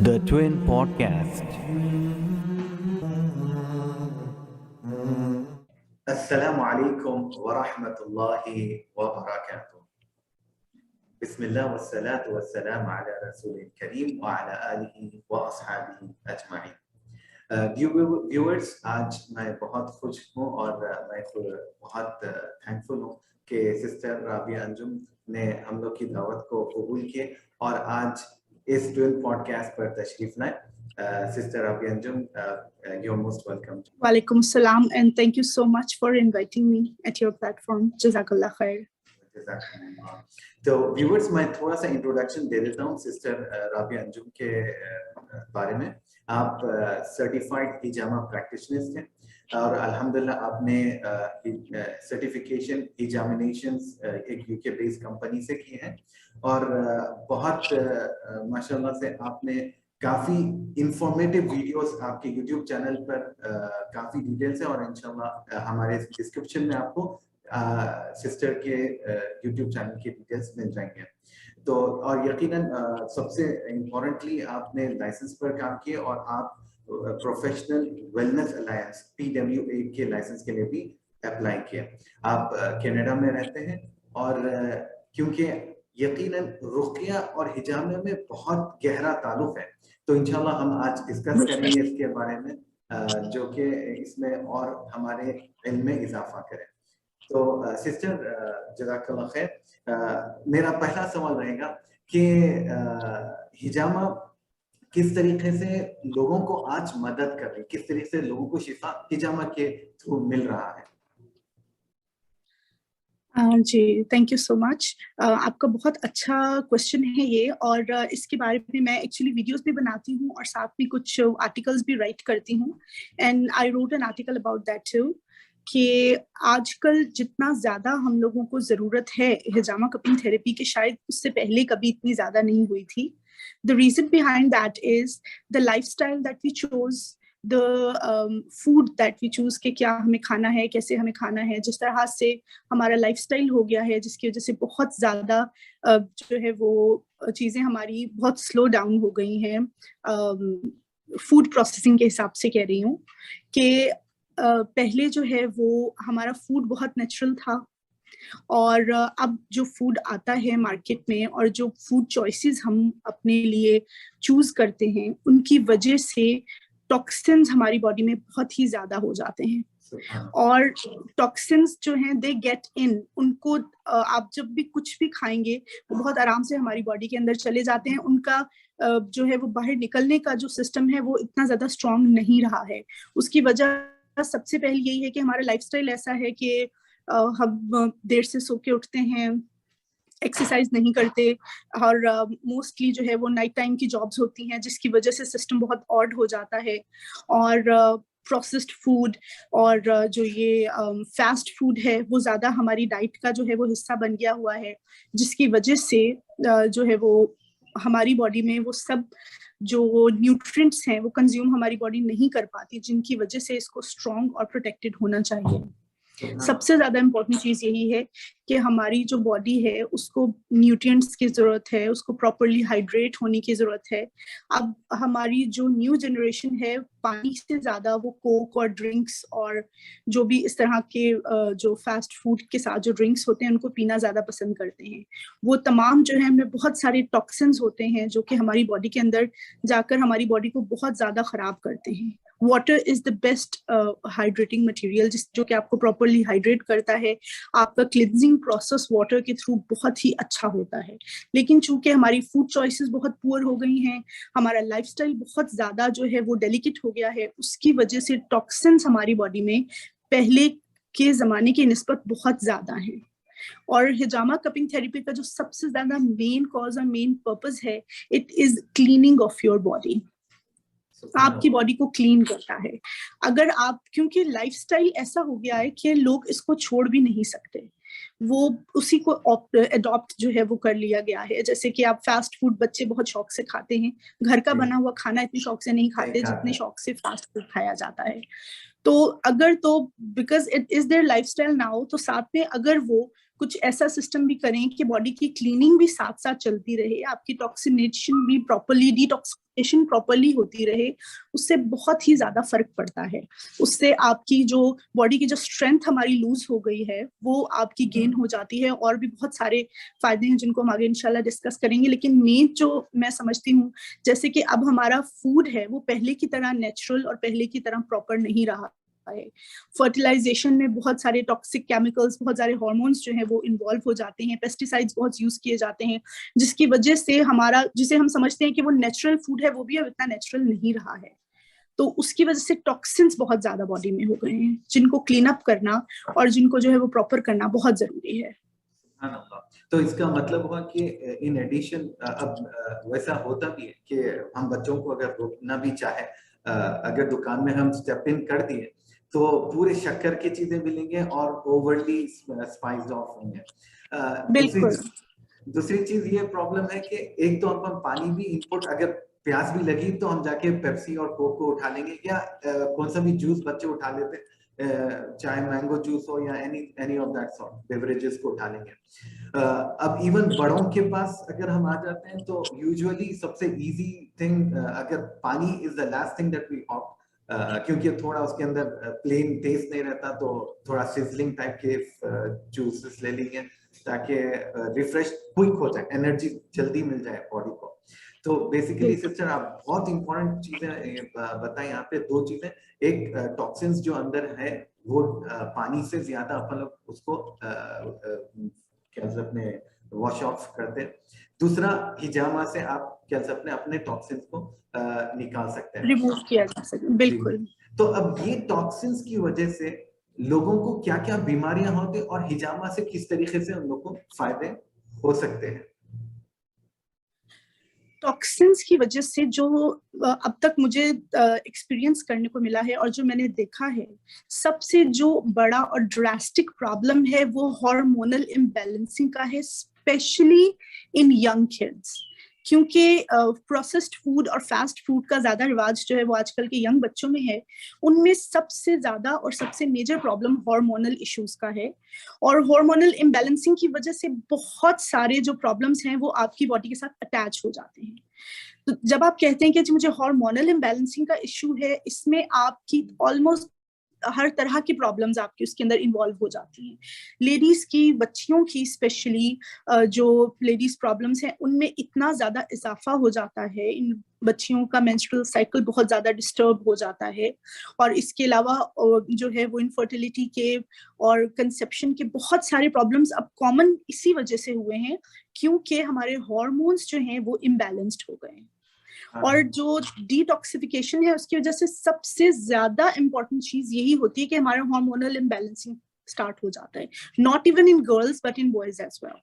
The Twin Podcast. Assalamu alaikum wa rahmatullahi wa barakatuh. Bismillah wa salatu wa salam ala rasulil kareem wa ala alihi wa ashabihi ajma'in. Viewers, आज मैं बहुत खुश हूँ और मैं बहुत थैंकफुल हूँ कि सिस्टर राबिया अंजुम ने हम लोग की दावत को कबूल किए और आज इस ट्विन पॉडकास्ट पर तशरीफ लाए. Sister Rabiya Anjum, you're most welcome. Walaikum salam, and thank you so much for inviting me at your platform. Jazakallah khair. तो व्यूअर्स, मैं थोड़ा सा इंट्रोडक्शन दे देता हूँ सिस्टर राबिया अंजुम के बारे में. आप सर्टिफाइड हिजामा प्रैक्टिशनर्स हैं और अल्हम्दुलिल्लाह आपने सर्टिफिकेशन हिजामिनेशंस एक यूके बेस्ड कंपनी से की है और बहुत माशाल्लाह से आपने काफी इंफॉर्मेटिव वीडियोस आपके यूट्यूब चैनल पर काफी डिटेल्स है और इंशाल्लाह हमारे डिस्क्रिप्शन में आपको सिस्टर के यूट्यूब चैनल की डिटेल्स मिल जाएंगे. तो और यकीनन सबसे इम्पोर्टेंटली आपने लाइसेंस पर काम किया और आप प्रोफेशनल वेलनेस अलायंस PWA के लाइसेंस के लिए भी अप्लाई किया. आप कनाडा में रहते हैं और क्योंकि यकीनन रुक़िया और हिजामे में बहुत गहरा ताल्लुक है, तो इंशाल्लाह हम आज डिस्कस करेंगे इसके बारे में जो कि इसमें और हमारे इल्म में इजाफा करे. तो सिस्टर जज़ाकल्लाह खैर, मेरा पहला सवाल रहेगा कि हिजामा किस तरीके से लोगों को आज मदद कर रही, किस तरीके से लोगों को शिफा हिजामा के थ्रू मिल रहा है. जी, थैंक यू सो मच. आपका बहुत अच्छा क्वेश्चन है ये और इसके बारे में मैं एक्चुअली वीडियोस भी बनाती हूँ और साथ में कुछ आर्टिकल्स भी राइट करती हूँ. And I wrote an article about that too कि आजकल जितना ज़्यादा हम लोगों को ज़रूरत है हिजामा कपिंग थेरेपी के, शायद उससे पहले कभी इतनी ज़्यादा नहीं हुई थी. The reason behind that is the lifestyle that we chose, the food that we choose कि क्या हमें खाना है, कैसे हमें खाना है. जिस तरह से हमारा लाइफस्टाइल हो गया है जिसकी वजह से बहुत ज़्यादा जो है वो चीज़ें हमारी बहुत स्लो डाउन हो गई हैं. फूड प्रोसेसिंग के हिसाब से कह रही हूँ कि पहले जो है वो हमारा फूड बहुत नेचुरल था और अब जो फूड आता है मार्केट में और जो फूड चॉइसेस हम अपने लिए चूज करते हैं उनकी वजह से टॉक्सिन्स हमारी बॉडी में बहुत ही ज्यादा हो जाते हैं और टॉक्सिन्स जो हैं दे गेट इन. उनको आप जब भी कुछ भी खाएंगे वो बहुत आराम से हमारी बॉडी के अंदर चले जाते हैं. उनका जो है वो बाहर निकलने का जो सिस्टम है वो इतना ज्यादा स्ट्रांग नहीं रहा है. उसकी वजह सबसे पहले यही है कि हमारा लाइफस्टाइल ऐसा है कि हम देर से सो के उठते हैं, एक्सरसाइज नहीं करते और मोस्टली जो है वो नाइट टाइम की जॉब्स होती हैं जिसकी वजह से सिस्टम बहुत ऑड हो जाता है. और प्रोसेस्ड फूड और जो ये फास्ट फूड है वो ज़्यादा हमारी डाइट का जो है वो हिस्सा बन गया हुआ है जिसकी वजह से जो है वो हमारी बॉडी में वो सब जो न्यूट्रिएंट्स हैं वो कंज्यूम हमारी बॉडी नहीं कर पाती, जिनकी वजह से इसको स्ट्रॉन्ग और प्रोटेक्टेड होना चाहिए. सबसे ज्यादा इम्पोर्टेंट चीज यही है कि हमारी जो बॉडी है उसको न्यूट्रिएंट्स की जरूरत है, उसको प्रॉपरली हाइड्रेट होने की जरूरत है. अब हमारी जो न्यू जनरेशन है पानी से ज्यादा वो कोक और ड्रिंक्स और जो भी इस तरह के जो फास्ट फूड के साथ जो ड्रिंक्स होते हैं उनको पीना ज्यादा पसंद करते हैं. वो तमाम जो है हमें बहुत सारे टॉक्सिन्स होते हैं जो कि हमारी बॉडी के अंदर जाकर हमारी बॉडी को बहुत ज्यादा खराब करते हैं. Water is the best hydrating material जो कि आपको प्रॉपरली हाइड्रेट करता है. आपका क्लिनजिंग प्रोसेस वाटर के थ्रू बहुत ही अच्छा होता है. लेकिन चूंकि हमारी फूड चॉइसेस बहुत पुअर हो गई हैं, हमारा लाइफस्टाइल बहुत ज्यादा जो है वो डेलिकेट हो गया है, उसकी वजह से टॉक्सिन्स हमारी बॉडी में पहले के जमाने की निस्बत बहुत ज्यादा है. और हिजामा कपिंग थेरेपी का जो सबसे ज्यादा मेन कॉज और मेन पर्पस है, it is cleaning of your body. आपकी बॉडी को क्लीन करता है. अगर आप, क्योंकि लाइफस्टाइल ऐसा हो गया है कि लोग इसको छोड़ भी नहीं सकते, वो उसी को अडॉप्ट जो है वो कर लिया गया है. जैसे कि आप फास्ट फूड बच्चे बहुत शौक से खाते हैं, घर का बना हुआ खाना इतने शौक से नहीं खाते जितने शौक से फास्ट फूड खाया जाता है. तो अगर तो because it is there lifestyle now, तो साथ में अगर वो कुछ ऐसा सिस्टम भी करें कि बॉडी की क्लीनिंग भी साथ साथ चलती रहे, आपकी टॉक्सिनेशन भी प्रॉपर्ली, डिटॉक्सिफिकेशन प्रॉपर्ली होती रहे, उससे बहुत ही ज्यादा फर्क पड़ता है। उससे आपकी जो बॉडी की जो स्ट्रेंथ हमारी लूज हो गई है वो आपकी गेन हो जाती है, और भी बहुत सारे फायदे हैं जिनको हम आगे इंशाल्लाह डिस्कस करेंगे। लेकिन मेन जो मैं समझती हूँ, जैसे कि अब हमारा फूड है वो पहले की तरह नेचुरल और पहले की तरह प्रॉपर नहीं रहा है। फर्टिलाइजेशन में बहुत सारे टॉक्सिक केमिकल्स, बहुत सारे हार्मोन्स जो हैं वो इन्वॉल्व हो जाते हैं, पेस्टिसाइड्स बहुत यूज किए जाते हैं, जिसकी वजह से हमारा, जिसे हम समझते हैं कि वो नेचुरल फूड है, वो भी अब इतना नेचुरल नहीं रहा है। तो उसकी वजह से टॉक्सिन्स बहुत ज्यादा बॉडी में हो गए हैं, जिनको क्लीन अप करना और जिनको जो है वो प्रॉपर करना बहुत जरूरी है। तो इसका मतलब हुआ कि इन एडिशन अब वैसा होता भी है कि हम बच्चों को अगर रोकना भी चाहे, अगर दुकान में हम स्टेप इन कर दिए तो पूरे शक्कर की चीजें मिलेंगे और ओवरली स्पाइस्ड ऑफ होंगे। दूसरी चीज ये प्रॉब्लम है कि एक तो हम पानी भी इनपुट, अगर प्यास भी लगी तो हम जाके पेप्सी और कोक को उठा लेंगे, या कौन सा भी जूस बच्चे उठा लेते, चाहे मैंगो जूस हो या any of that sort beverages को उठा लेंगे। अब इवन बड़ों के पास अगर हम आ जाते हैं तो यूजुअली सबसे इजी थिंग, अगर पानी is the last thing that we opt, क्योंकि थोड़ा उसके अंदर प्लेन टेस्ट नहीं रहता, तो थोड़ा सिजलिंग टाइप के जूसेस ले लेंगे ताकि रिफ्रेश क्विक हो जाए, एनर्जी जल्दी मिल जाए बॉडी को। तो बेसिकली सिस्टर आप बहुत इंपॉर्टेंट चीजें बताएं यहाँ पे, दो चीजें, एक टॉक्सिन्स जो अंदर है वो पानी से ज्यादा अपन लोग उसको क्या अपने वॉश ऑफ करते हैं, दूसरा हिजामा से आप क्या अपने टॉक्सिन्स को निकाल सकते हैं, रिमूव किया जा सकता है। बिल्कुल। तो अब ये टॉक्सिन्स की वजह से लोगों को क्या क्या बीमारियां होती, और हिजामा से किस तरीके से उन लोगों को फायदे हो सकते हैं? टॉक्सिन्स की वजह से जो अब तक मुझे एक्सपीरियंस करने को मिला है और जो मैंने देखा है, सबसे जो बड़ा और ड्रास्टिक प्रॉब्लम है वो हार्मोनल इम्बैलेंसिंग का है, स्पेशली इन यंग किड्स। क्योंकि प्रोसेस्ड फूड और फास्ट फूड का ज्यादा रिवाज जो है वो आजकल के यंग बच्चों में है, उनमें सबसे ज्यादा और सबसे मेजर प्रॉब्लम हार्मोनल इश्यूज का है। और हार्मोनल इम्बैलेंसिंग की वजह से बहुत सारे जो प्रॉब्लम्स हैं वो आपकी बॉडी के साथ अटैच हो जाते हैं। तो जब आप कहते हैं कि मुझे हार्मोनल इम्बैलेंसिंग का इश्यू है, इसमें आपकी ऑलमोस्ट हर तरह की प्रॉब्लम्स आपकी उसके अंदर इन्वॉल्व हो जाती हैं। लेडीज की, बच्चियों की स्पेशली जो लेडीज प्रॉब्लम्स हैं उनमें इतना ज्यादा इजाफा हो जाता है, इन बच्चियों का मेंस्ट्रुअल साइकिल बहुत ज्यादा डिस्टर्ब हो जाता है, और इसके अलावा जो है वो इनफर्टिलिटी के और कंसेप्शन के बहुत सारे प्रॉब्लम्स अब कॉमन इसी वजह से हुए हैं, क्योंकि हमारे हार्मोन्स जो हैं वो इम्बैलेंस्ड हो गए हैं। और जो डिटॉक्सिफिकेशन है उसकी वजह से सबसे ज्यादा इंपॉर्टेंट चीज यही होती है कि हमारा हार्मोनल इम्बैलेंसिंग स्टार्ट हो जाता है, not even in girls but in boys as well.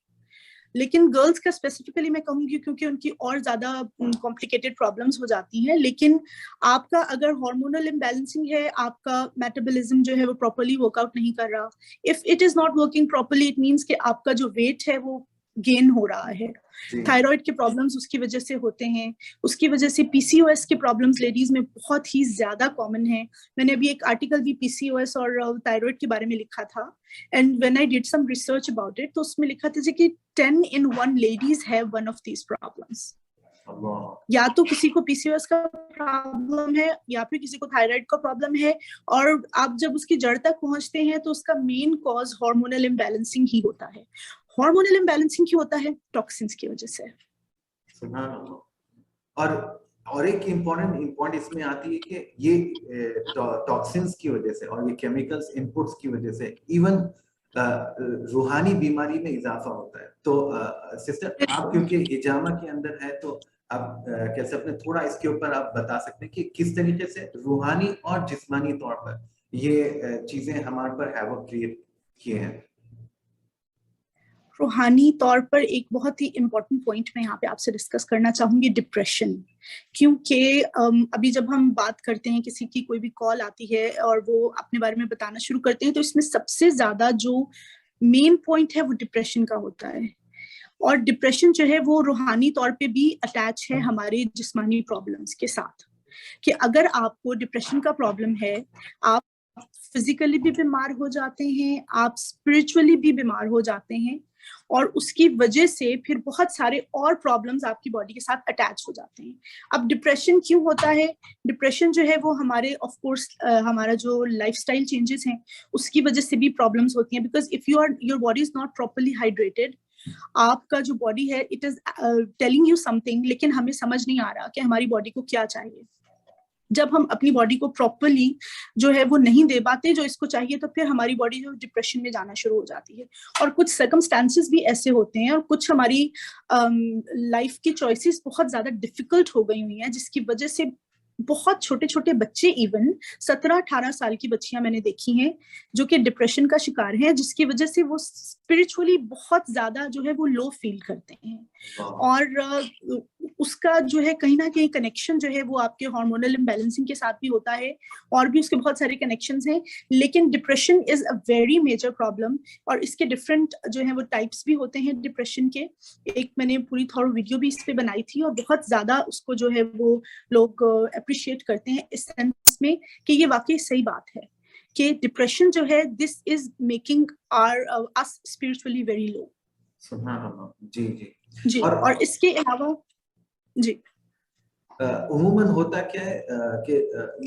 लेकिन गर्ल्स का स्पेसिफिकली मैं कहूंगी क्योंकि उनकी और ज्यादा कॉम्प्लिकेटेड प्रॉब्लम्स हो जाती हैं। लेकिन आपका अगर हार्मोनल इम्बैलेंसिंग है, आपका मेटाबॉलिज्म जो है वो प्रॉपर्ली वर्कआउट नहीं कर रहा, if it is not working properly, it means कि आपका जो वेट है वो गेन हो रहा है। थायराइड के प्रॉब्लम्स उसकी वजह से होते हैं, उसकी वजह से पीसीओएस के प्रॉब्लम्स लेडीज में बहुत ही ज्यादा कॉमन है। मैंने अभी एक आर्टिकल भी पीसीओएस और थायराइड के बारे में लिखा था, and when I did some research about it, तो उसमें लिखा था कि 10 in 1 ladies have one of these problems. या तो किसी को पीसीओएस का प्रॉब्लम है या फिर किसी को थायराइड का प्रॉब्लम है, और आप जब उसकी जड़ तक पहुंचते हैं तो उसका मेन कॉज हार्मोनल इम्बैलेंसिंग ही होता है। हार्मोनल इम्बैलेंसिंग क्यों होता है? टॉक्सिन्स की वजह से। और एक इम्पोर्टेंट पॉइंट इसमें आती है कि ये टॉक्सिन्स की वजह से और ये केमिकल्स इनपुट्स की वजह से इवन रूहानी बीमारी में इजाफा होता है। तो सिस्टर आप क्योंकि हिजामा के अंदर है, तो आप कैसे अपने थोड़ा इसके ऊपर आप बता सकते हैं कि किस तरीके से रूहानी और जिस्मानी तौर पर ये चीजें हमारे पर हैवक क्रिएट किए हैं? रूहानी तौर पर एक बहुत ही इम्पोर्टेंट पॉइंट मैं यहाँ पे आपसे डिस्कस करना चाहूंगी, डिप्रेशन। क्योंकि अभी जब हम बात करते हैं, किसी की कोई भी कॉल आती है और वो अपने बारे में बताना शुरू करते हैं, तो इसमें सबसे ज्यादा जो मेन पॉइंट है वो डिप्रेशन का होता है। और डिप्रेशन जो है वो रूहानी तौर पे भी अटैच है हमारे जिस्मानी प्रॉब्लम्स के साथ। कि अगर आपको डिप्रेशन का प्रॉब्लम है, आप फिजिकली भी बीमार हो जाते हैं, आप स्पिरिचुअली भी बीमार हो जाते हैं, और उसकी वजह से फिर बहुत सारे और प्रॉब्लम्स आपकी बॉडी के साथ अटैच हो जाते हैं। अब डिप्रेशन क्यों होता है? डिप्रेशन जो है वो हमारे ऑफ कोर्स हमारा जो लाइफस्टाइल चेंजेस हैं उसकी वजह से भी प्रॉब्लम्स होती हैं, because if your body is not properly hydrated, आपका जो बॉडी है it is telling you something, लेकिन हमें समझ नहीं आ रहा कि हमारी बॉडी को क्या चाहिए। जब हम अपनी बॉडी को प्रॉपरली जो है वो नहीं दे पाते जो इसको चाहिए, तो फिर हमारी बॉडी जो डिप्रेशन में जाना शुरू हो जाती है। और कुछ सर्कमस्टांसेस भी ऐसे होते हैं और कुछ हमारी लाइफ की चॉइसेस बहुत ज्यादा डिफिकल्ट हो गई हुई हैं, जिसकी वजह से बहुत छोटे छोटे बच्चे, इवन 17-18 साल की बच्चियां मैंने देखी हैं जो कि डिप्रेशन का शिकार हैं, जिसकी वजह से वो स्पिरिचुअली बहुत ज्यादा जो है वो लो फील करते हैं। और उसका जो है कहीं ना कहीं कनेक्शन जो है वो आपके हार्मोनल इम्बैलेंसिंग के साथ भी होता है, और भी उसके बहुत सारे कनेक्शंस हैं। लेकिन depression is a very major problem, और इसके डिफरेंट जो है वो टाइप्स भी होते हैं डिप्रेशन के। एक मैंने पूरी थोड़ा वीडियो भी इस पे बनाई थी, और बहुत ज्यादा उसको जो है वो लोग अप्रिशिएट करते हैं इस सेंस में कि ये वाकई सही बात है कि डिप्रेशन जो है this is making us spiritually very low. जी जी जी। और इसके अलावा जी उमूमन होता क्या है कि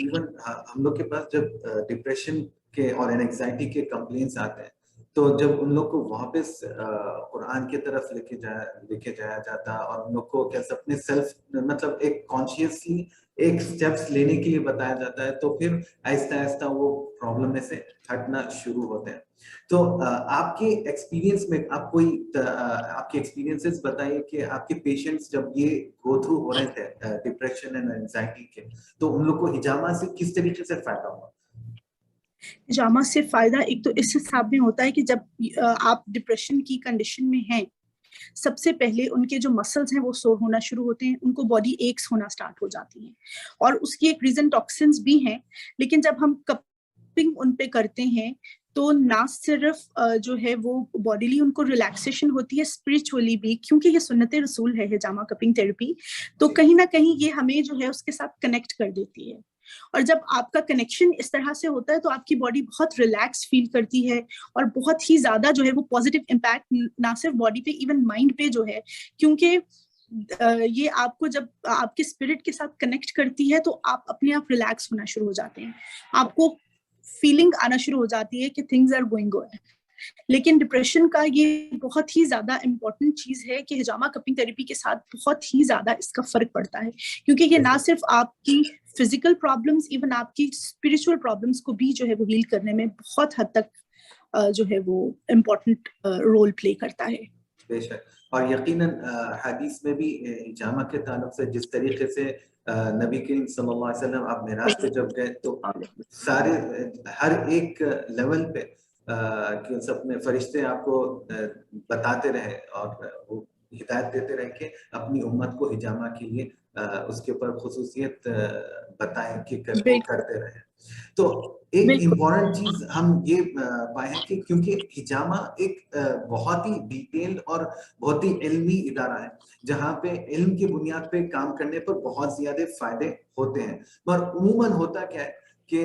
इवन हम लोग के पास जब डिप्रेशन के और एंजाइटी के कंप्लेंट्स आते हैं, तो जब उन लोग को वापस कुरान की तरफ लेके जाया जाता, और उन लोग को कैसे अपने सेल्फ मतलब एक कॉन्शियसली एक स्टेप्स लेने के लिए बताया जाता है, तो फिर आहिस्ता आहिस्ता वो प्रॉब्लम में से हटना शुरू होते हैं। तो आपके एक्सपीरियंस में आप कोई आपके एक्सपीरियंसेस बताइए कि आपके पेशेंट्स जब ये गो थ्रू हो रहे थे डिप्रेशन एंड एंजाइटी के, तो उन लोग को हिजामा से किस तरीके से फायदा हुआ? हिजामा से फायदा एक तो इस हिसाब में होता है कि जब आप डिप्रेशन की कंडीशन में हैं, सबसे पहले उनके जो मसल्स हैं वो सोर होना शुरू होते हैं, उनको बॉडी एक्स होना स्टार्ट हो जाती है, और उसकी एक रीजन टॉक्सिन्स भी हैं। लेकिन जब हम कपिंग उन पे करते हैं तो ना सिर्फ जो है वो बॉडीली उनको रिलैक्सेशन होती है, स्पिरिचुअली भी, क्योंकि ये सुन्नते रसूल है हिजामा कपिंग थेरेपी, तो कहीं ना कहीं ये हमें जो है उसके साथ कनेक्ट कर देती है। और जब आपका कनेक्शन इस तरह से होता है तो आपकी बॉडी बहुत रिलैक्स फील करती है, और बहुत ही ज्यादा जो है वो पॉजिटिव इम्पैक्ट ना सिर्फ बॉडी पे, इवन माइंड पे जो है, क्योंकि ये आपको जब आपके स्पिरिट के साथ कनेक्ट करती है तो आप अपने आप रिलैक्स होना शुरू हो जाते हैं, आपको फीलिंग आना शुरू हो जाती है कि थिंग्स आर गोइंग गुड। लेकिन डिप्रेशन का ये बहुत ही ज्यादा इम्पोर्टेंट चीज है कि हिजामा कपिंग थेरेपी के साथ बहुत ही ज्यादा इसका फर्क पड़ता है, क्योंकि ये ना सिर्फ आपकी फिजिकल प्रॉब्लम्स, इवन आपकी स्पिरिचुअल प्रॉब्लम्स को भी जो है वो हील करने में बहुत हद तक जो है वो इम्पोर्टेंट रोल प्ले करता है। बेशक, और यकीनन हदीस में भी हिजामा के ताल्लुक से जिस तरीके से नबी करीम सल्लल्लाहु अलैहि वसल्लम आप मेराज पे जब गए, तो सारे हर एक लेवल पे कि सब में फरिश्ते आपको बताते रहे और वो हिदायत देते रहे कि अपनी उम्मत को हिजामा के लिए उसके ऊपर खुसूसियत बताएं कि करते रहे। तो एक इम्पोर्टेंट चीज हम ये पाए हैं कि क्योंकि हिजामा एक बहुत ही डिटेल्ड और बहुत ही इल्मी इदारा है, जहाँ पे इल्म की बुनियाद पे काम करने पर बहुत ज्यादा फायदे होते हैं। पर उमूमन होता क्या है कि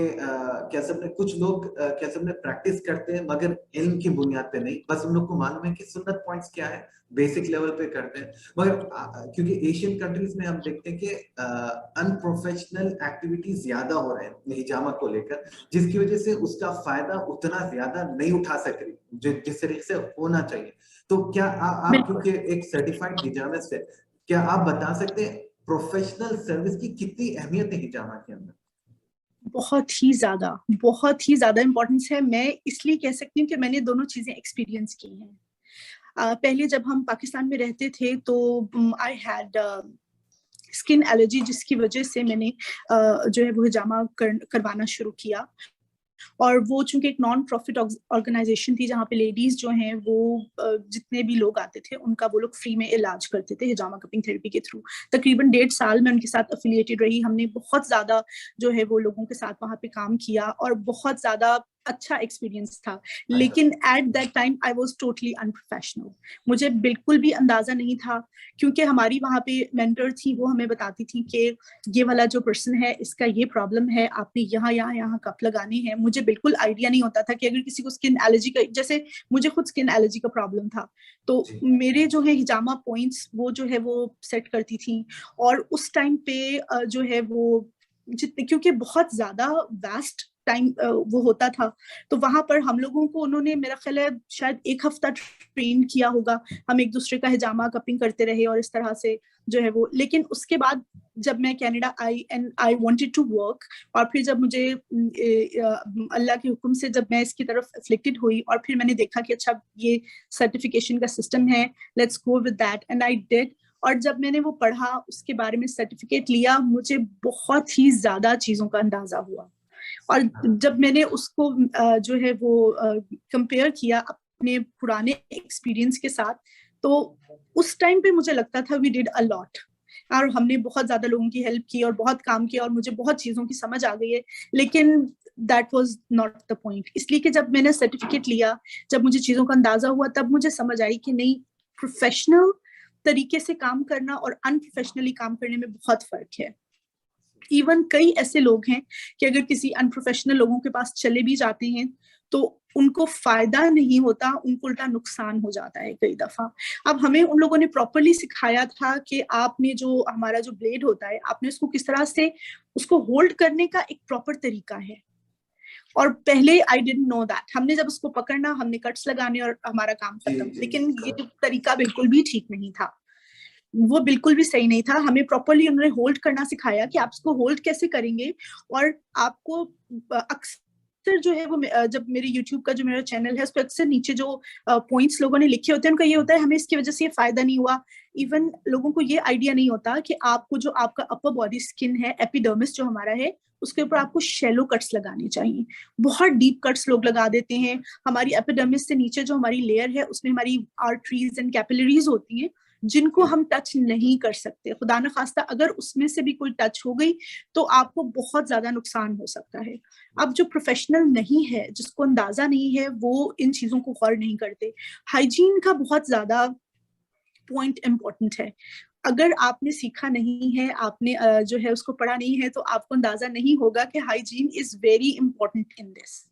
क्या सबने कुछ लोग क्या सबने प्रैक्टिस करते हैं मगर इल्म की बुनियाद पे नहीं, बस उन लोग को मालूम है कि सुन्नत पॉइंट्स क्या है, बेसिक लेवल पे करते हैं। मगर क्योंकि एशियन कंट्रीज में हम देखते हैं कि अनप्रोफेशनल एक्टिविटीज ज्यादा हो रहे हैं हिजामा को लेकर, जिसकी वजह से उसका फायदा उतना ज्यादा नहीं उठा सक रही जिस तरीके से होना चाहिए। तो क्या आप क्योंकि एक सर्टिफाइड हिजामिस्ट है, क्या आप बता सकते हैं प्रोफेशनल सर्विस की कितनी अहमियत है हिजामा के अंदर? बहुत ही ज्यादा इम्पोर्टेंस है। मैं इसलिए कह सकती हूँ कि मैंने दोनों चीजें एक्सपीरियंस की हैं। पहले जब हम पाकिस्तान में रहते थे तो आई हैड स्किन एलर्जी, जिसकी वजह से मैंने जो है वो हिजामा करवाना शुरू किया। और वो चूंकि एक नॉन प्रॉफिट ऑर्गेनाइजेशन थी जहाँ पे लेडीज जो हैं वो जितने भी लोग आते थे उनका वो लोग फ्री में इलाज करते थे हिजामा कपिंग थेरेपी के थ्रू। तकरीबन 1.5 साल में उनके साथ अफिलिएटेड रही। हमने बहुत ज्यादा जो है वो लोगों के साथ वहाँ पे काम किया और बहुत ज्यादा अच्छा एक्सपीरियंस था, लेकिन at that time I was totally unprofessional. मुझे बिल्कुल भी अंदाजा नहीं था, क्योंकि हमारी वहाँ पे मेंटर थी, वो हमें बताती थी कि ये वाला जो पर्सन है इसका ये प्रॉब्लम है, आपने यहाँ यहाँ यहाँ कप लगाने हैं। मुझे बिल्कुल आइडिया नहीं होता था कि अगर किसी को स्किन एलर्जी का, जैसे मुझे खुद स्किन एलर्जी का प्रॉब्लम था, तो मेरे जो है हिजामा पॉइंट्स वो जो है वो सेट करती थी। और उस टाइम पे जो है वो जितने, क्योंकि बहुत ज्यादा वास्ट टाइम वो होता था, तो वहां पर हम लोगों को उन्होंने मेरा ख्याल है शायद 1 हफ्ता ट्रेन किया होगा। हम एक दूसरे का हिजामा कपिंग करते रहे और इस तरह से जो है वो। लेकिन उसके बाद जब मैं कनाडा आई and I wanted to work, और फिर जब मुझे अल्लाह के हुक्म से जब मैं इसकी तरफ अफ्लिक्टेड हुई और फिर मैंने देखा कि अच्छा ये सर्टिफिकेशन का सिस्टम है, let's go with that, and I did. और जब मैंने वो पढ़ा, उसके बारे में सर्टिफिकेट लिया, मुझे बहुत ही ज्यादा चीजों का अंदाजा हुआ। और जब मैंने उसको जो है वो कंपेयर किया अपने पुराने एक्सपीरियंस के साथ, तो उस टाइम पे मुझे लगता था वी डिड अ लॉट, और हमने बहुत ज्यादा लोगों की हेल्प की और बहुत काम किया और मुझे बहुत चीजों की समझ आ गई है। लेकिन that was not the point, इसलिए कि जब मैंने सर्टिफिकेट लिया, जब मुझे चीजों का अंदाजा हुआ, तब मुझे समझ आई कि नहीं, प्रोफेशनल तरीके से काम करना और अनप्रोफेशनली काम करने में बहुत फर्क है। इवन कई ऐसे लोग हैं कि अगर किसी अनप्रोफेशनल लोगों के पास चले भी जाते हैं तो उनको फायदा नहीं होता, उनको उल्टा नुकसान हो जाता है कई दफा। अब हमें उन लोगों ने प्रॉपरली सिखाया था कि आपने जो हमारा जो ब्लेड होता है, आपने उसको किस तरह से उसको होल्ड करने का एक प्रॉपर तरीका है। और पहले आई डिडंट नो दैट, हमने जब उसको पकड़ना, हमने कट्स लगाने और हमारा काम खत्म। लेकिन ये तरीका बिल्कुल भी ठीक नहीं था, वो बिल्कुल भी सही नहीं था। हमें प्रॉपरली उन्होंने होल्ड करना सिखाया कि आप इसको होल्ड कैसे करेंगे। और आपको अक्सर जो है वो, जब मेरे यूट्यूब का जो मेरा चैनल है उस पर अक्सर नीचे जो पॉइंट्स लोगों ने लिखे होते हैं, उनका ये होता है हमें इसकी वजह से ये फायदा नहीं हुआ। इवन लोगों को ये आइडिया नहीं होता कि आपको जो आपका अपर बॉडी स्किन है, एपिडर्मिस जो हमारा है, उसके ऊपर आपको शैलो कट्स लगाने चाहिए। बहुत डीप कट्स लोग लगा देते हैं। हमारी एपिडर्मिस से नीचे जो हमारी लेयर है, उसमें हमारी आर्टरीज एंड कैपिलरीज होती हैं, जिनको हम टच नहीं कर सकते। खुदा न खास्ता अगर उसमें से भी कोई टच हो गई तो आपको बहुत ज्यादा नुकसान हो सकता है। अब जो प्रोफेशनल नहीं है, जिसको अंदाजा नहीं है, वो इन चीजों को गौर नहीं करते। हाइजीन का बहुत ज्यादा पॉइंट इम्पोर्टेंट है। अगर आपने सीखा नहीं है, आपने जो है उसको पढ़ा नहीं है, तो आपको अंदाजा नहीं होगा कि hygiene is very important in this.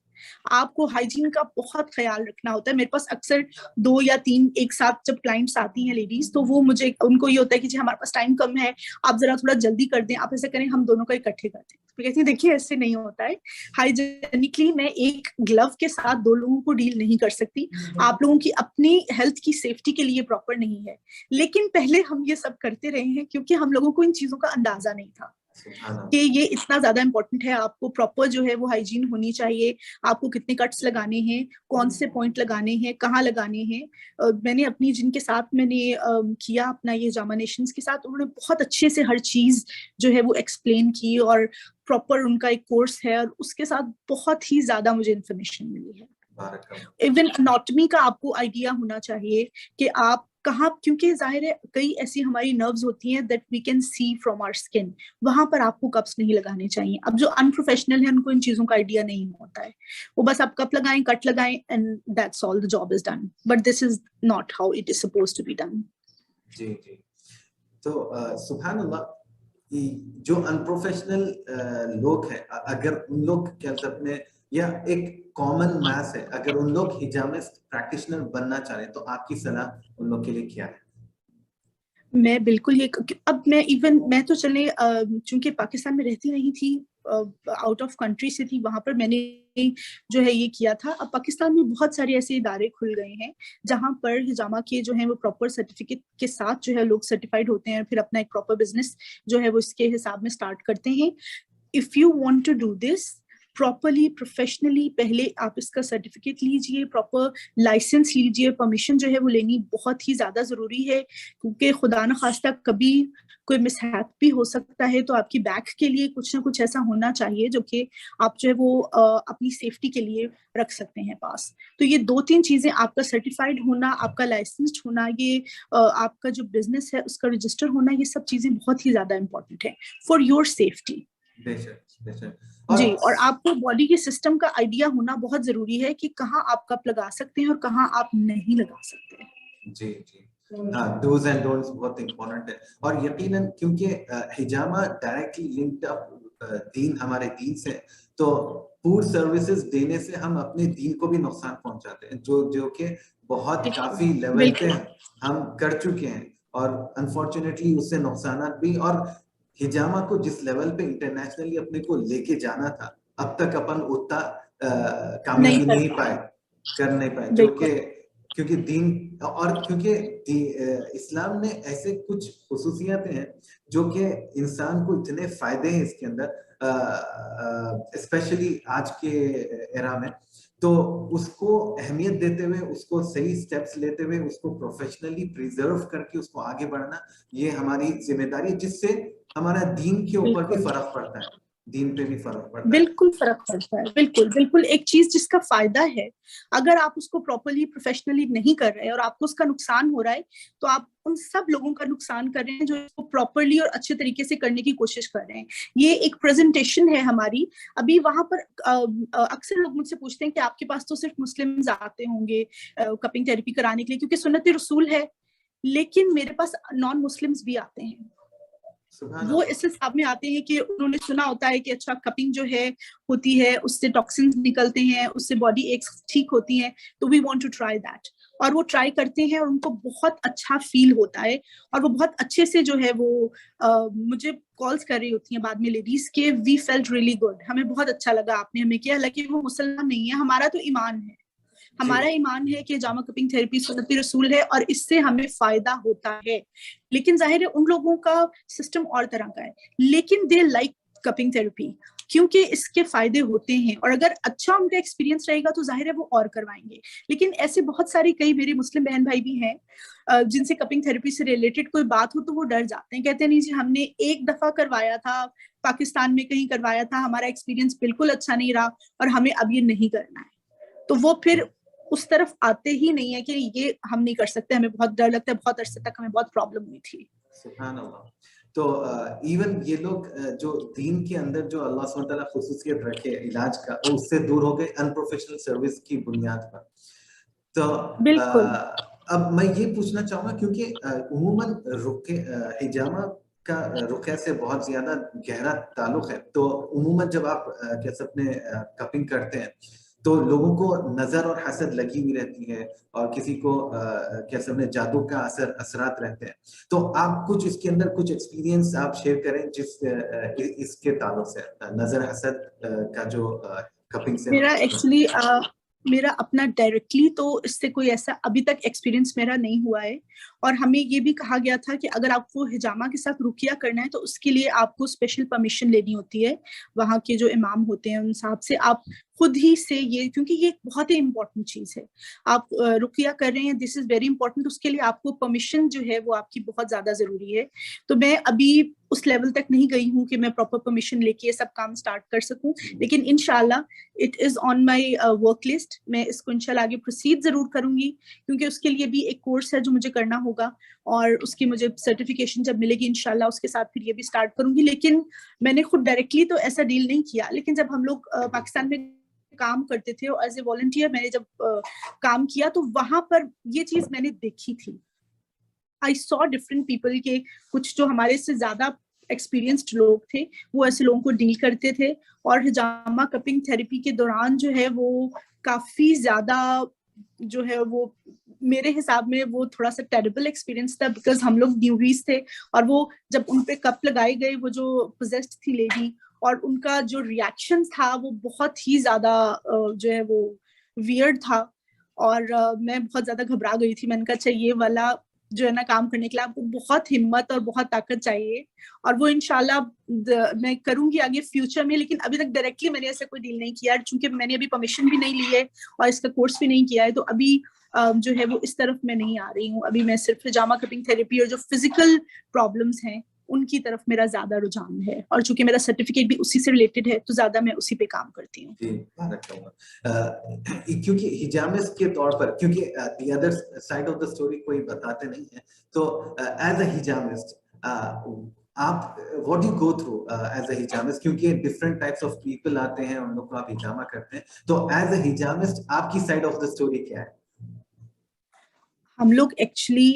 आपको हाइजीन का बहुत ख्याल रखना होता है। मेरे पास अक्सर 2 या 3 एक साथ जब क्लाइंट्स आती हैं लेडीज, तो वो मुझे, उनको ये होता है कि जी हमारे पास टाइम कम है, आप जरा थोड़ा जल्दी कर दें, आप ऐसा करें, हम दोनों को इकट्ठे कर दें। तो कहती है देखिए ऐसे नहीं होता है। हाइजीनिकली मैं एक ग्लव के साथ 2 लोगों को डील नहीं कर सकती। आप लोगों की अपनी हेल्थ की सेफ्टी के लिए प्रॉपर नहीं है। लेकिन पहले हम ये सब करते रहे हैं क्योंकि हम लोगों को इन चीजों का अंदाजा नहीं था कि ये इतना ज्यादा इंपॉर्टेंट है। आपको प्रॉपर जो है वो हाइजीन होनी चाहिए। आपको कितने कट्स लगाने हैं, कौन से पॉइंट लगाने हैं, कहाँ लगाने हैं। मैंने अपनी जिनके साथ मैंने किया अपना ये जामानेशंस के साथ, उन्होंने बहुत अच्छे से हर चीज जो है वो एक्सप्लेन की, और प्रॉपर उनका एक कोर्स है, और उसके साथ बहुत ही ज्यादा मुझे इन्फॉर्मेशन मिली है। इवन एनाटॉमी का आपको आइडिया होना चाहिए कि आप कहाँ, क्योंकि जाहिर है कई ऐसी हमारी नर्व्स होती हैं that we can see from our skin, वहां पर आपको कप्स नहीं लगाने चाहिए। अब जो अनप्रोफेशनल है उनको इन चीजों का आइडिया नहीं होता है, वो बस आप कप लगाएं, कट लगाएं and that's all, the job is done. But this is not how it is supposed to be done. जी जी। तो सुभान अल्लाह, जो अनप्रोफेशनल लोग हैं, अगर उन लोग क्या अपने, या एक कॉमन मास है, अगर उन लोग हिजामिस्ट प्रैक्टिशनर बनना चाहें तो आपकी सलाह उन लोग के लिए क्या है? मैं बिल्कुल ये, अब मैं तो चले चूंकि पाकिस्तान में रहती नहीं थी, आउट ऑफ कंट्री से थी, वहां पर मैंने जो है ये किया था। अब पाकिस्तान में बहुत सारे ऐसे इदारे खुल गए हैं जहां पर हिजामा के जो है वो प्रॉपर सर्टिफिकेट के साथ जो है लोग सर्टिफाइड होते हैं, फिर अपना एक प्रॉपर बिजनेस जो है वो इसके हिसाब में स्टार्ट करते हैं। If you want to do this properly, professionally, पहले आप इसका सर्टिफिकेट लीजिए, प्रॉपर लाइसेंस लीजिए। परमिशन जो है वो लेनी बहुत ही ज्यादा जरूरी है, क्योंकि खुदा न खास्ता कभी कोई मिसहैप भी हो सकता है, तो आपकी बैक के लिए कुछ ना कुछ ऐसा होना चाहिए जो कि आप जो है वो अपनी सेफ्टी के लिए रख सकते हैं पास। तो ये 2-3 चीजें, आपका सर्टिफाइड होना, आपका लाइसेंस्ड होना, ये आपका जो बिजनेस है उसका रजिस्टर होना, ये सब चीजें बहुत ही ज्यादा इंपॉर्टेंट है फॉर योर सेफ्टी। बेशक बेशक। जी, और आपको बॉडी के सिस्टम का आइडिया होना बहुत जरूरी है कि कहाँ आप कप लगा सकते हैं और कहाँ आप नहीं लगा सकते हैं। जी जी हाँ, डूज एंड डोंट्स बहुत इंपॉर्टेंट है। और यकीनन क्योंकि हिजामा डायरेक्टली लिंक्ड अप दीन, हमारे दीन से, तो फूड सर्विसेज देने से हम अपने दीन को भी नुकसान पहुंचाते हैं, जो जो कि बहुत काफी लेवल पे हम कर चुके हैं, और अनफॉर्चुनेटली उससे नुकसान भी। और हिजामा को जिस लेवल पे इंटरनेशनली अपने को लेके जाना था, अब तक अपन उतना कामयाबी नहीं पाए, कर नहीं पाए, जो कि क्योंकि दीन और क्योंकि इस्लाम ने ऐसे कुछ खुसूसियातें हैं जो कि इंसान को इतने फायदे हैं इसके अंदर, स्पेशली आज के एरा में, तो उसको अहमियत देते हुए, उसको सही स्टेप्स लेते हुए, उसको प्रोफेशनली प्रिजर्व करके उसको आगे बढ़ना, ये हमारी जिम्मेदारी है, जिससे हमारा दीन के ऊपर भी फर्क पड़ता है, दीन पे भी फर्क पड़ता है। बिल्कुल फर्क पड़ता है, बिल्कुल बिल्कुल। एक चीज जिसका फायदा है, अगर आप उसको प्रॉपरली प्रोफेशनली नहीं कर रहे हैं और आपको उसका नुकसान हो रहा है, तो आप उन सब लोगों का नुकसान कर रहे हैं जो इसको प्रॉपरली और अच्छे तरीके से करने की कोशिश कर रहे हैं। ये एक प्रेजेंटेशन है हमारी। अभी वहां पर अक्सर लोग मुझसे पूछते हैं कि आपके पास तो सिर्फ मुस्लिम्स आते होंगे कपिंग थेरेपी कराने के लिए क्योंकि सुन्नत रसूल है, लेकिन मेरे पास नॉन मुस्लिम्स भी आते हैं। वो इस हिसाब में आते हैं कि उन्होंने सुना होता है कि अच्छा कपिंग जो है होती है, उससे टॉक्सिन्स निकलते हैं, उससे बॉडी एक्स ठीक होती हैं, तो we want to try that. और वो ट्राई करते हैं और उनको बहुत अच्छा फील होता है, और वो बहुत अच्छे से जो है वो मुझे कॉल्स कर रही होती हैं बाद में लेडीज के, वी फेल्ट रियली गुड, हमें बहुत अच्छा लगा आपने हमें किया। हालांकि वो मुसलमान नहीं है, हमारा तो ईमान है, हमारा ईमान है कि हिजामा कपिंग थेरेपी सुन्नत रसूल है और इससे हमें फायदा होता है। लेकिन जाहिर है उन लोगों का सिस्टम और तरह का है, लेकिन दे लाइक कपिंग थेरेपी क्योंकि इसके फायदे होते हैं, और अगर अच्छा उनका एक्सपीरियंस रहेगा तो जाहिर है वो और करवाएंगे। लेकिन ऐसे बहुत सारे कई मेरे मुस्लिम बहन भाई भी हैं जिनसे कपिंग थेरेपी से रिलेटेड कोई बात हो तो वो डर जाते हैं, कहते हैं नहीं जी हमने एक दफा करवाया था, पाकिस्तान में कहीं करवाया था, हमारा एक्सपीरियंस बिल्कुल अच्छा नहीं रहा और हमें अब ये नहीं करना है। तो वो फिर उस तरफ आते ही नहीं है कि ये हम नहीं कर सकते, हमें बहुत डर लगता है, बहुत अरसे तक हमें बहुत प्रॉब्लम हुई थी। सुभान अल्लाह। तो इवन ये लोग जो दीन के अंदर जो अल्लाह सुब्हानहू व तआला खुसूसियत रखे इलाज का, उससे दूर हो गए अनप्रोफेशनल सर्विस की बुनियाद पर। तो बिल्कुल अब मैं ये पूछना चाहूंगा क्योंकि उमूमन रुके हिजामा का रुक़या से बहुत ज्यादा गहरा ताल्लुक है, तो उमूमन जब आप क्या सकते हैं कपिंग करते हैं तो लोगों को नजर और हसद लगी हुई रहती है, और किसी को क्या समझे जादू का असरात रहते हैं। तो आप कुछ इसके अंदर कुछ एक्सपीरियंस आप शेयर करें जिस इसके ताल्लुक से नजर हसद का जो कपिंग से मेरा एक्चुअली मेरा अपना डायरेक्टली तो इससे कोई ऐसा अभी तक एक्सपीरियंस मेरा नहीं हुआ है। और हमें ये भी कहा गया था कि अगर आपको हिजामा के साथ रुकिया करना है तो उसके लिए आपको स्पेशल परमिशन लेनी होती है वहाँ के जो इमाम होते हैं उन साहब से। आप खुद ही से ये, क्योंकि ये एक बहुत ही इंपॉर्टेंट चीज है, आप रुकिया कर रहे हैं, दिस इज वेरी इंपॉर्टेंट, उसके लिए आपको परमिशन जो है वो आपकी बहुत ज्यादा जरूरी है। तो मैं अभी उस लेवल तक नहीं गई हूँ कि मैं प्रॉपर परमिशन लेके ये सब काम स्टार्ट कर सकूं, लेकिन इंशाल्लाह it is on my work list. मैं इसको इंशाल्लाह आगे प्रोसीड जरूर करूंगी, क्योंकि उसके लिए भी एक कोर्स है जो मुझे करना होगा, और उसकी मुझे सर्टिफिकेशन जब मिलेगी इंशाल्लाह उसके साथ फिर ये भी स्टार्ट करूंगी। लेकिन मैंने खुद डायरेक्टली तो ऐसा डील नहीं किया, लेकिन जब हम लोग पाकिस्तान में काम करते थे और एज ए वॉलंटियर मैंने जब काम किया तो वहां पर ये चीज मैंने देखी थी। आई सॉ डिफरेंट पीपल के, कुछ जो हमारे से ज्यादा एक्सपीरियंस्ड लोग थे वो ऐसे लोगों को डील करते थे, और हिजामा कपिंग थेरेपी के दौरान जो है वो काफी ज्यादा जो है वो मेरे हिसाब में वो थोड़ा सा टेरिबल एक्सपीरियंस था, बिकॉज हम लोग न्यूबीज थे, और वो जब उन पे कप लगाए गए वो जो पोजेस्ड थी लेडी, और उनका जो रिएक्शन था वो बहुत ही ज्यादा जो है वो वियर्ड था, और मैं बहुत ज्यादा घबरा गई थी। मैंने कहा अच्छा ये वाला जो है ना काम करने के लिए आपको बहुत हिम्मत और बहुत ताकत चाहिए, और वो इंशाल्लाह मैं करूंगी आगे फ्यूचर में। लेकिन अभी तक डायरेक्टली मैंने ऐसा कोई डील नहीं किया, चूंकि मैंने अभी परमिशन भी नहीं ली है और इसका कोर्स भी नहीं किया है, तो अभी जो है वो इस तरफ मैं नहीं आ रही हूँ। अभी मैं सिर्फ हिजामा कपिंग थेरेपी और जो फिजिकल प्रॉब्लम्स हैं उनकी तरफ मेरा ज्यादा रुझान है, और चूंकि मेरा सर्टिफिकेट भी उसी से रिलेटेड है तो ज्यादा मैं उसी पे काम करती हूँ। क्योंकि हिजामिस के तौर पर, क्योंकि the other side of the story कोई बताते नहीं है, तो एज अ हिजामिस्ट आप what you go through as a हिजामिस्ट, क्योंकि डिफरेंट टाइप्स ऑफ पीपल आते हैं, उन लोग को आप हिजामा करते हैं, तो एज अ हिजामिस्ट आपकी साइड ऑफ द स्टोरी क्या है? हम लोग एक्चुअली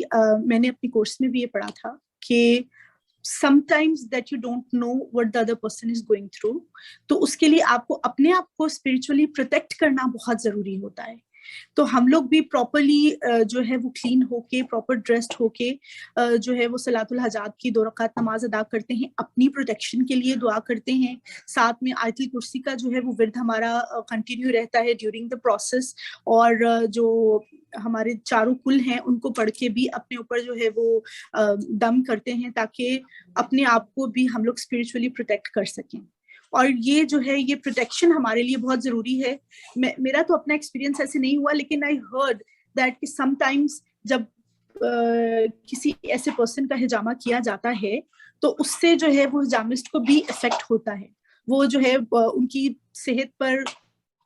मैंने अपने कोर्स में भी ये पढ़ा था कि sometimes that you don't know what the other person is going through, तो उसके लिए आपको अपने आप को spiritually protect करना बहुत जरूरी होता है। तो हम लोग भी प्रॉपरली जो है वो क्लीन होके, प्रॉपर ड्रेस्ड होके जो है वो सलातुल हजात की 2 रकात नमाज अदा करते हैं, अपनी प्रोटेक्शन के लिए दुआ करते हैं। साथ में आयतुल कुर्सी का जो है वो विर्द हमारा कंटिन्यू रहता है ड्यूरिंग द प्रोसेस, और जो हमारे चारों कुल हैं उनको पढ़ के भी अपने ऊपर जो है वो दम करते हैं, ताकि अपने आप को भी हम लोग स्पिरिचुअली प्रोटेक्ट कर सकें। और ये जो है ये प्रोटेक्शन हमारे लिए बहुत जरूरी है। मेरा तो अपना एक्सपीरियंस ऐसे नहीं हुआ, लेकिन आई हर्ड दैट कि समटाइम्स जब किसी ऐसे पर्सन का हिजामा किया जाता है तो उससे जो है वो हिजामिस्ट को भी इफेक्ट होता है। वो जो है उनकी सेहत पर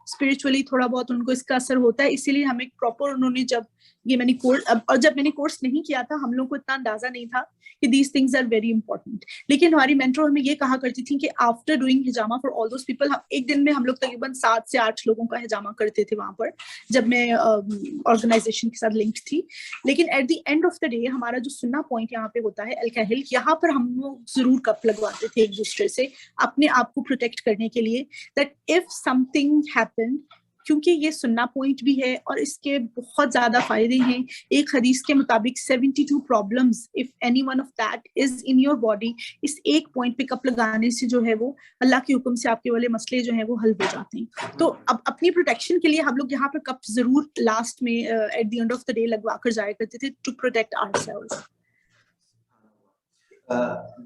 स्पिरिचुअली थोड़ा बहुत उनको इसका असर होता है। इसीलिए हमें प्रॉपर उन्होंने जब ये मैंने कोर्स और जब मैंने कोर्स नहीं किया था, हम लोग को इतना अंदाजा नहीं था कि these things are very important. लेकिन हमारी मेंटर हमें ये कहा करती थी कि आफ्टर डूइंग हिजामा फॉर ऑल दोस पीपल, एक दिन में हम लोग तकरीबन 7 से 8 लोगों का हिजामा करते थे वहां पर, जब मैं ऑर्गेनाइजेशन के साथ लिंक थी। लेकिन at the end of the day हमारा जो सुन्ना पॉइंट यहाँ पे होता है अल-काहिल, यहाँ पर हम लोग जरूर कप लगवाते थे एक दूसरे से अपने आप को प्रोटेक्ट करने के लिए, दैट इफ समथिंग हैपन, क्योंकि ये सुन्ना पॉइंट भी है और इसके बहुत ज्यादा फायदे हैं। एक हदीस के मुताबिक 72 problems, if any one of that is in your body, इस एक पॉइंट पे कप लगाने से जो है वो अल्लाह के हुक्म से आपके वाले मसले जो है वो हल हो जाते हैं। तो अब अपनी प्रोटेक्शन के लिए हम लोग यहाँ पर कप जरूर लास्ट में at the end of the day लगवा कर जाया करते थे, टू प्रोटेक्ट आवरसेल्व्स।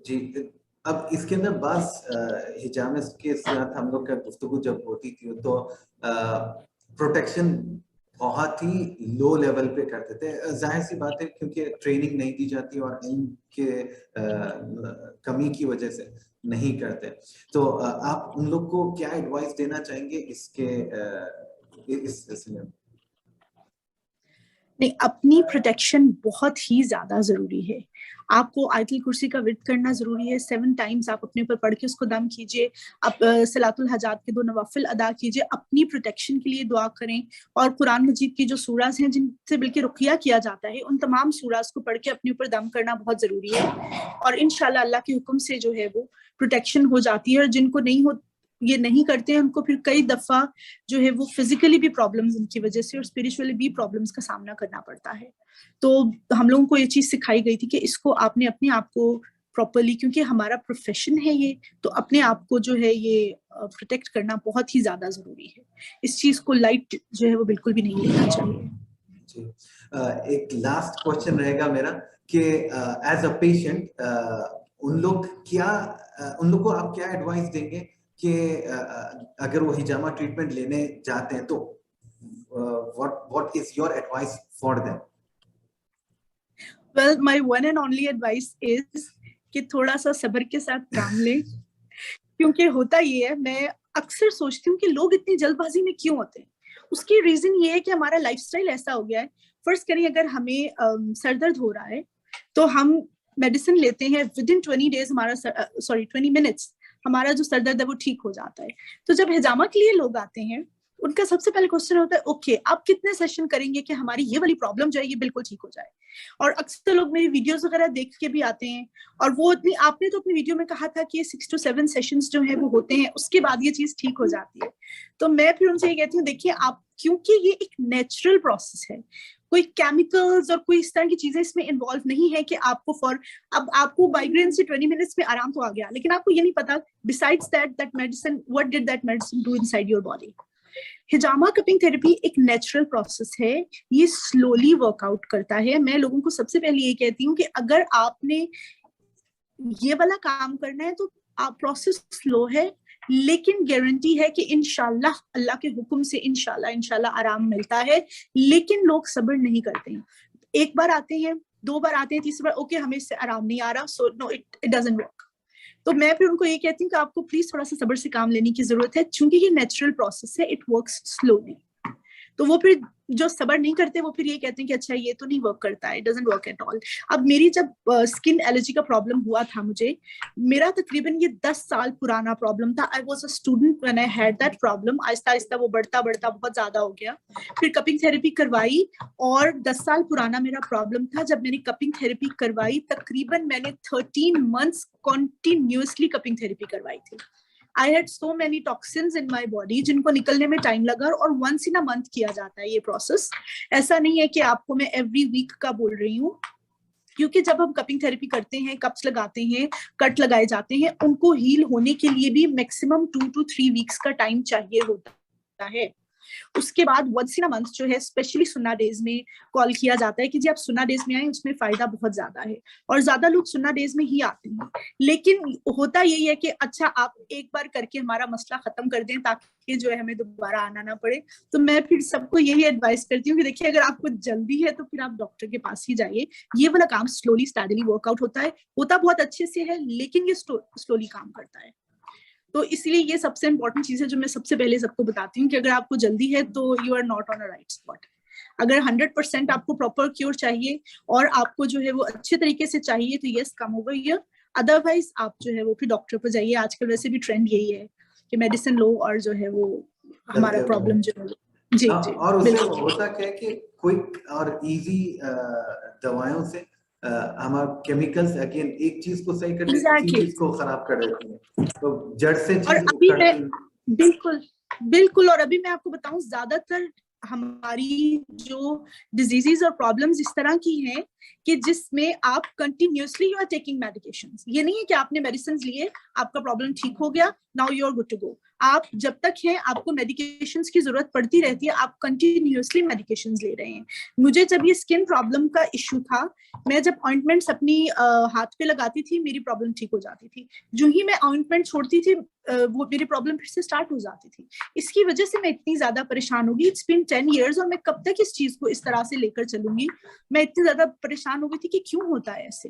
जी, अब इसके अंदर बास हिजामिस्ट के साथ हम लोग का गुफ्तगू जब होती थी तो प्रोटेक्शन बहुत ही लो लेवल पे करते थे। जाहिर सी बात है क्योंकि ट्रेनिंग नहीं दी जाती और इनके कमी की वजह से नहीं करते। तो आप उन लोग को क्या एडवाइस देना चाहेंगे इसके इस सिलसिले में? नहीं, अपनी प्रोटेक्शन बहुत ही ज्यादा जरूरी है। आपको आयतुल कुर्सी का विर्द करना जरूरी है, 7 टाइम्स आप अपने ऊपर पढ़ के उसको दम कीजिए। आप सलातुल हजात के 2 नवाफिल अदा कीजिए, अपनी प्रोटेक्शन के लिए दुआ करें। और कुरान मजीद की जो सूराज हैं जिनसे बल्कि रुकिया किया जाता है, उन तमाम सूराज को पढ़ के अपने ऊपर दम करना बहुत जरूरी है। और इंशाल्लाह अल्लाह के हुक्म से जो है वो प्रोटेक्शन हो जाती है। और जिनको ये नहीं करते हैं उनको फिर कई दफा जो है वो फिजिकली भी प्रॉब्लम्स इनकी वजह से और स्पिरिचुअली भी प्रॉब्लम्स का सामना करना पड़ता है। तो हम लोगों को ये चीज सिखाई गई थी कि इसको आपने अपने आप को प्रॉपरली, क्योंकि हमारा प्रोफेशन है ये, तो अपने आप को जो है ये प्रोटेक्ट करना बहुत ही ज्यादा जरूरी है। इस चीज को लाइट जो है वो बिल्कुल भी नहीं लेना चाहिए। जी, एक लास्ट क्वेश्चन रहेगा मेरा कि एज अ पेशेंट उन लोग को आप क्या एडवाइस देंगे कि अगर वो हिजामा ट्रीटमेंट लेने जाते हैं तो what is your advice for them? Well, my one and only advice is कि थोड़ा सा सब्र के साथ काम लें। क्योंकि होता ये है, मैं अक्सर सोचती हूँ कि लोग इतनी जल्दबाजी में क्यों होते हैं। उसकी रीजन ये है कि हमारा लाइफस्टाइल ऐसा हो गया है। फर्स्ट करिए, अगर हमें सर दर्द हो रहा है तो हम मेडिसिन लेते हैं, विद इन 20 डेज हमारा 20 मिनट्स हमारा जो सर दर्द है वो ठीक हो जाता है। तो जब हिजामा के लिए लोग आते हैं, उनका सबसे पहले क्वेश्चन होता है, ओके आप कितने सेशन करेंगे कि हमारी ये वाली प्रॉब्लम जो है ये बिल्कुल ठीक हो जाए। और अक्सर लोग मेरी वीडियोस वगैरह देख के भी आते हैं, और वो इतनी, आपने तो अपनी वीडियो में कहा था कि 6 to 7 सेशंस जो है वो होते हैं, उसके बाद ये चीज ठीक हो जाती है। तो मैं फिर उनसे ये कहती हूँ, देखिए आप, क्योंकि ये एक नेचुरल प्रोसेस है, कोई केमिकल्स और कोई इस तरह की चीजें इसमें इन्वॉल्व नहीं है कि आपको अब आपको माइग्रेन से 20 मिनट्स में आराम तो आ गया, लेकिन आपको ये नहीं पता besides that medicine, what did that medicine do inside your body. Hijama cupping therapy एक नेचुरल प्रोसेस है, ये स्लोली वर्कआउट करता है। मैं लोगों को सबसे पहले ये कहती हूँ कि अगर आपने ये वाला काम करना है तो आप, प्रोसेस स्लो है, लेकिन गारंटी है कि इंशाल्लाह अल्लाह के हुक्म से इंशाल्लाह आराम मिलता है। लेकिन लोग सब्र नहीं करते हैं। एक बार आते हैं, 2 बार आते हैं, तीसरी बार ओके हमें इससे आराम नहीं आ रहा, so no it doesn't work. तो मैं फिर उनको ये कहती हूँ कि आपको प्लीज थोड़ा सा सब्र से काम लेने की जरूरत है, क्योंकि ये नेचुरल प्रोसेस है, इट वर्क्स स्लोली। तो वो फिर जो सबर नहीं करते वो फिर ये कहते हैं कि अच्छा ये तो नहीं वर्क करता है, it doesn't work at all. अब मेरी जब स्किन एलर्जी का प्रॉब्लम हुआ था मुझे, मेरा तकरीबन ये 10 साल पुराना प्रॉब्लम था। I was a student when I had that problem. Aahista Aahista वो बढ़ता बढ़ता बहुत ज्यादा हो गया, फिर कपिंग थेरेपी करवाई और 10 साल पुराना मेरा प्रॉब्लम था। जब मैंने कपिंग थेरेपी करवाई, तकरीबन मैंने 13 मंथ्स कॉन्टिन्यूसली कपिंग थेरेपी करवाई थी। I had so many toxins in my body जिनको निकलने में टाइम लगा, और once in a month किया जाता है ये प्रोसेस। ऐसा नहीं है कि आपको मैं every week का बोल रही हूँ, क्योंकि जब हम कपिंग थेरेपी करते हैं, कप्स लगाते हैं, कट लगाए जाते हैं, उनको हील होने के लिए भी मैक्सिमम 2 to 3 वीक्स का टाइम चाहिए होता है। उसके बाद वंस इन अ मंथ जो है स्पेशली सुन्ना डेज में कॉल किया जाता है कि जी आप सुन्ना डेज में आए, उसमें फायदा बहुत ज्यादा है, और ज्यादा लोग सुन्ना डेज में ही आते हैं। लेकिन होता यही है कि अच्छा आप एक बार करके हमारा मसला खत्म कर दें ताकि जो है हमें दोबारा आना ना पड़े। तो मैं फिर सबको यही एडवाइस करती हूँ कि देखिए अगर आपको जल्दी है तो फिर आप डॉक्टर के पास ही जाइए। ये वाला काम स्लोली स्टडीली वर्कआउट होता बहुत अच्छे से है, लेकिन ये स्लोली काम करता है। तो इसलिए ये सबसे इंपॉर्टेंट चीज है जो मैं सबसे पहले सबको बताती हूँ कि अगर आपको जल्दी है तो you are not on a right spot. अगर 100% आपको प्रॉपर क्योर चाहिए और आपको जो है वो अच्छे तरीके से चाहिए तो yes come over here, otherwise आप जो है वो फिर डॉक्टर पर जाइए। आजकल वैसे भी ट्रेंड यही है कि मेडिसिन लो और जो है वो हमारा प्रॉब्लम जो है जी जी और उससे होता क्या है कि क्विक और इजी दवाइयों से हमारे केमिकल्स अगेन एक चीज को सही कर देती है, दूसरी चीज को खराब कर देती है, तो जड़ से और चीज अभी मैं उखड़ती बिल्कुल बिल्कुल और अभी मैं आपको बताऊं ज्यादातर हमारी जो डिजीजेस और प्रॉब्लम्स इस तरह की हैं कि जिसमें आप continuously you are taking medications. ये नहीं है कि आपने मेडिसिन लिए, आपका प्रॉब्लम ठीक हो गया, now you are good to go. आप जब तक हैं आपको मेडिकेशंस की जरूरत पड़ती रहती है, आप कंटिन्यूअसली मेडिकेशंस ले रहे हैं। मुझे जब ये स्किन प्रॉब्लम का इश्यू था, मैं जब ऑइंटमेंट्स अपनी हाथ पे लगाती थी मेरी प्रॉब्लम ठीक हो जाती थी। जो ही मैं ऑइंटमेंट छोड़ती थी वो मेरी प्रॉब्लम फिर से स्टार्ट हो जाती थी। इसकी वजह से मैं इतनी ज्यादा परेशान होगी। इट्स बीन 10 years और मैं कब तक इस चीज को इस तरह से लेकर चलूंगी। मैं इतनी ज्यादा परेशान हो गई थी कि क्यों होता है ऐसे।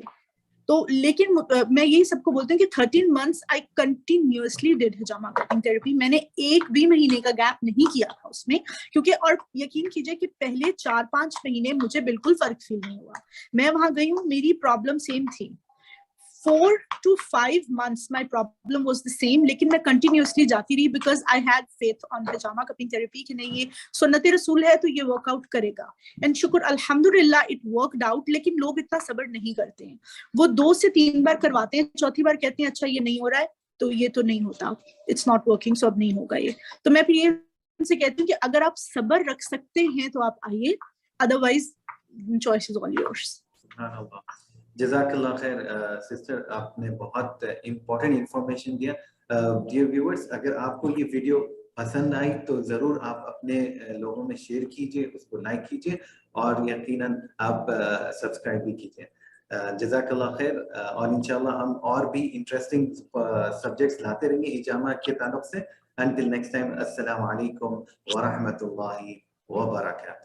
तो लेकिन मैं यही सबको बोलती हूँ कि 13 months I continuously did hijama cutting therapy. मैंने एक भी महीने का गैप नहीं किया था उसमें, क्योंकि और यकीन कीजिए कि पहले 4-5 महीने मुझे बिल्कुल फर्क फील नहीं हुआ। मैं वहां गई हूँ, मेरी प्रॉब्लम सेम थी। 4 to 5 months my problem was the same, लेकिन मैं continuously जाती रही because I had faith on hijama cupping therapy कि नहीं ये सुन्नत रसूल है तो ये वर्कआउट करेगा। एंड शुक्र अल्हम्दुलिल्लाह इट वर्कड आउट। लेकिन लोग इतना सब्र नहीं करते हैं, वो 2 से 3 बार करवाते हैं, चौथी बार कहते हैं अच्छा ये नहीं हो रहा है तो ये तो नहीं होता, इट्स नॉट वर्किंग, सो अब नहीं होगा ये। तो मैं फिर ये उनसे कहती हूँ कि अगर आप सब्र रख सकते हैं तो आप आइए, otherwise choice is all yours. जज़ाकल्लाह खैर सिस्टर, आपने बहुत इम्पोर्टेंट इंफॉर्मेशन दिया। डियर व्यूअर्स, अगर आपको ये वीडियो पसंद आई तो ज़रूर आप अपने लोगों में शेयर कीजिए, उसको लाइक कीजिए और यकीनन आप सब्सक्राइब भी कीजिए। जज़ाकल्लाह खैर, और इंशाल्लाह हम और भी इंटरेस्टिंग सब्जेक्ट्स लाते रहेंगे हिजामा के ताल्लुक से। अंटिल नेक्स्ट टाइम, अस्सलाम वालेकुम व रहमतुल्लाहि व बरकातहू।